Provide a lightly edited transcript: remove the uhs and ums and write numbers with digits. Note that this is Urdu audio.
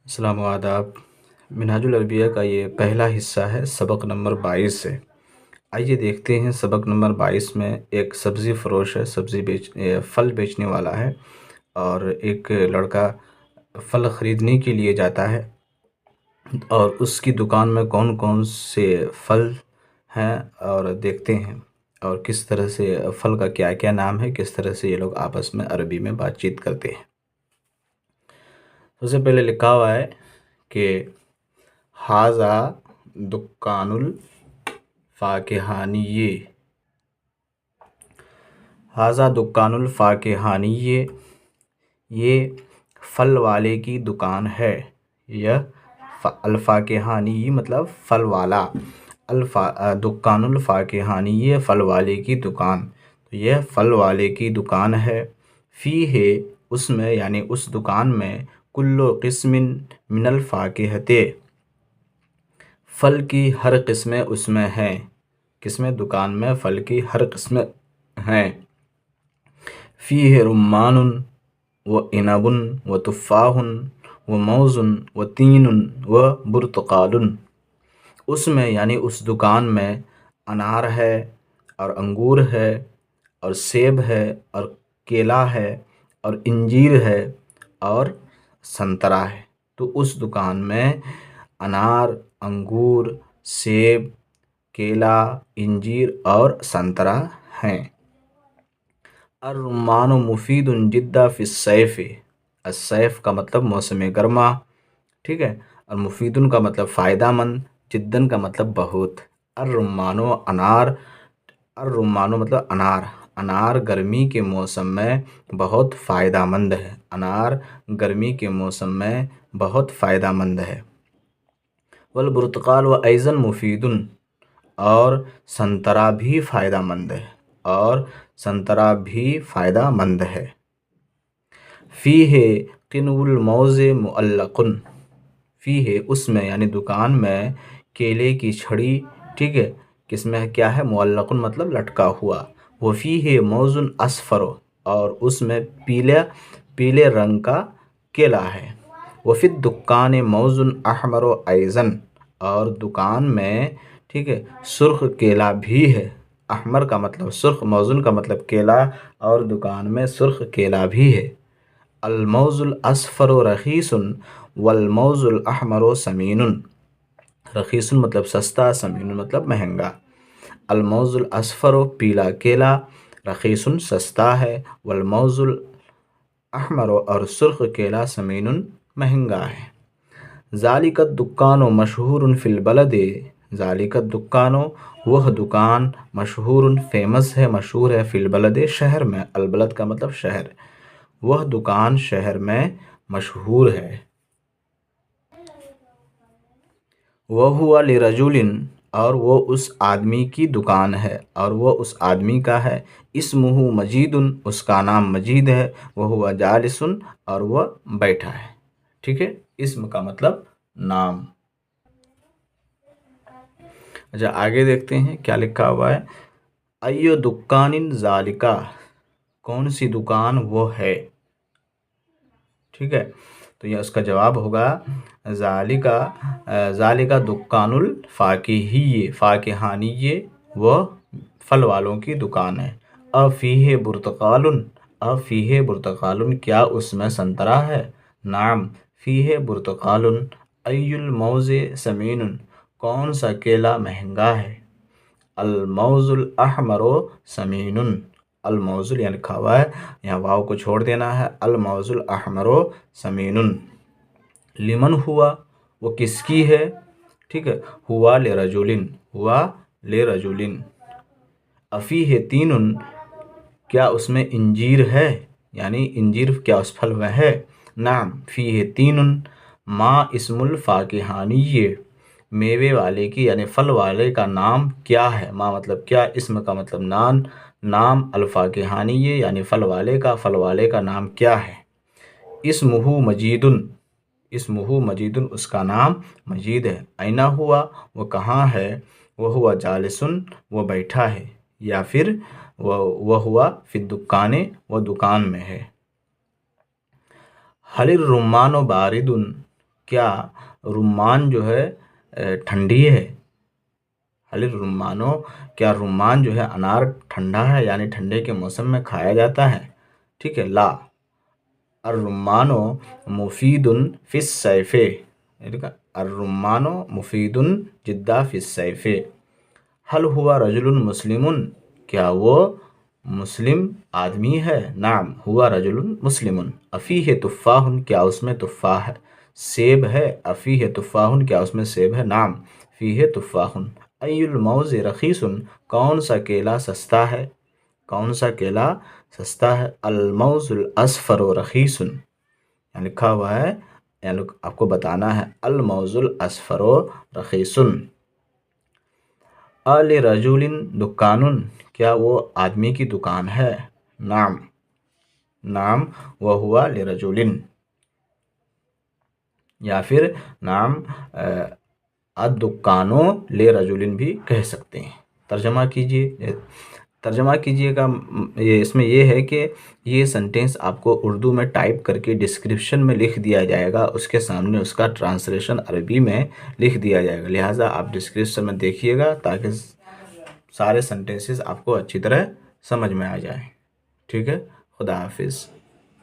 السلام و آداب۔ منہاج العربیہ کا یہ پہلا حصہ ہے سبق نمبر 22 سے۔ آئیے دیکھتے ہیں سبق نمبر 22 میں ایک سبزی فروش ہے، پھل بیچنے والا ہے، اور ایک لڑکا پھل خریدنے کے لیے جاتا ہے، اور اس کی دکان میں کون کون سے پھل ہیں اور دیکھتے ہیں، اور کس طرح سے پھل کا کیا کیا نام ہے، کس طرح سے یہ لوگ آپس میں عربی میں بات چیت کرتے ہیں۔ سب سے پہلے لکھا ہوا ہے کہ ھذا دکان الفاکہانی، ھذا دکان الفاکہانی، یہ پھل والے کی دکان ہے۔ یہ الفاکہانی مطلب پھل والا، دکان الفاکہانی یہ پھل والے کی دکان، تو یہ پھل والے کی دکان ہے۔ فیہ اس میں یعنی اس دکان میں کل قسم من الفاکہۃ، پھل کی ہر قسمیں اس میں ہیں، کس میں؟ دکان میں پھل کی ہر قسمیں ہیں۔ فیہ رمان و عنب و تفاح و موز و تین و برتقال، اس میں یعنی اس دکان میں انار ہے اور انگور ہے اور سیب ہے اور کیلا ہے اور انجیر ہے اور سنترا ہے۔ تو اس دکان میں انار، انگور، سیب، کیلا، انجیر اور سنترا ہیں۔ الرمان مفید جدا فی الصیف، الصیف کا مطلب موسم گرما، ٹھیک ہے، اور مفیدن کا مطلب فائدہ مند، جدن کا مطلب بہت۔ الرمان انار، الرمان مطلب انار، انار گرمی کے موسم میں بہت فائدہ مند ہے، انار گرمی کے موسم میں بہت فائدہ مند ہے۔ والبرتقال و ایضاً مفید، اور سنترا بھی فائدہ مند ہے، اور سنترا بھی فائدہ مند ہے۔ فیہ قنو الموز معلق، فیہ اس میں یعنی دکان میں کیلے کی چھڑی، ٹھیک ہے، کس میں کیا ہے؟ معلق مطلب لٹکا ہوا۔ وفیہ موز اصفر، اور اس میں پیلے رنگ کا کیلا ہے۔ وفی الدکان موز احمر ایضاً، اور دکان میں، ٹھیک ہے، سرخ کیلا بھی ہے۔ احمر کا مطلب سرخ، موزن کا مطلب کیلا، اور دکان میں سرخ کیلا بھی ہے۔ الموز الاصفر رخیص والموز الاحمر ثمین، رخیص مطلب سستا، ثمین مطلب مہنگا۔ الموز الاصفر پیلا کیلا رخیص سستا ہے، والموز الاحمر اور سرخ کیلا ثمین مہنگا ہے۔ ذالک الدکان مشہور فی البلد، ذالک الدکان وہ دکان مشہور فیمس ہے، مشہور ہے، فی البلد شہر میں، البلد کا مطلب شہر، وہ دکان شہر میں مشہور ہے۔ وہو لرجل، اور وہ اس آدمی کی دکان ہے، اور وہ اس آدمی کا ہے۔ اسمہ مجید، اس کا نام مجید ہے۔ وہو جالس، اور وہ بیٹھا ہے، ٹھیک ہے، اسم کا مطلب نام۔ اچھا آگے دیکھتے ہیں کیا لکھا ہوا ہے۔ ایو دکان ذالکا، کون سی دکان وہ ہے، ٹھیک ہے، تو یہ اس کا جواب ہوگا ذالکا دکان الفاکہی، فاکہانی وہ پھل والوں کی دکان ہے۔ افیہ برتقال، افیہ برتقال کیا اس میں سنترا ہے؟ نعم فیہ برتقال۔ ای الموز ثمین، کون سا کیلا مہنگا ہے؟ الموز الاحمر ثمین، الموز یہاں لکھا ہوا ہے، یہاں واو کو چھوڑ دینا ہے، الموز الاحمر ثمین۔ لمن ہوا، وہ کس کی ہے، ٹھیک ہے، ہوا لرجل، ہوا لرجل۔ افیہ تین، کیا اس میں انجیر ہے، یعنی انجیر کیا اس پھل میں ہے؟ نعم فیہ تین۔ ما اسم الفاکہانی، میوے والے کی یعنی پھل والے کا نام کیا ہے؟ ما مطلب کیا، اسم کا مطلب نام، الفاکہانی یعنی پھل والے کا نام کیا ہے؟ اسمہ مجید، اسمہ مجید اس کا نام مجید ہے۔ اینہ ہوا، وہ کہاں ہے؟ وہو جالس، وہ بیٹھا ہے، یا پھر وہو فی الدکان، وہ دکان میں ہے۔ حل الرمان بارد، کیا رمان جو ہے ٹھنڈی ہے؟ حل الرمانو، کیا رمان جو ہے انار ٹھنڈا ہے، یعنی ٹھنڈے کے موسم میں کھایا جاتا ہے؟ ٹھیک ہے، لا، الرمانو مفید فی الصیف، الرمانو مفید جدا فی الصیف. حل ہوا رجل مسلم، کیا وہ مسلم آدمی ہے؟ نعم ہوا رجل مسلم. افیہ تفاح، کیا اس میں تفاح ہے، سیب ہے؟ افیہ تفاح، کیا اس میں سیب ہے؟ نعم فیہ تفاح. ای الموز رخیص، کون سا کیلا سستا ہے؟ کون سا کیلا سستا ہے؟ الموز الاصفر رخیص، یہاں لکھا ہوا ہے، یعنی آپ کو بتانا ہے الموز الاصفر رخیص. لرجل دکان، کیا وہ آدمی کی دکان ہے؟ نعم، نعم وہوا لرجل، یا پھر نعم الدکانو لرجل بھی کہہ سکتے ہیں. ترجمہ کیجئے، ترجمہ کیجئے گا. یہ اس میں یہ ہے کہ یہ سنٹینس آپ کو اردو میں ٹائپ کر کے ڈسکرپشن میں لکھ دیا جائے گا، اس کے سامنے اس کا ٹرانسلیشن عربی میں لکھ دیا جائے گا، لہٰذا آپ ڈسکرپشن میں دیکھیے گا تاکہ سارے سنٹینسز آپ کو اچھی طرح سمجھ میں آ جائیں. ٹھیک ہے، خدا حافظ.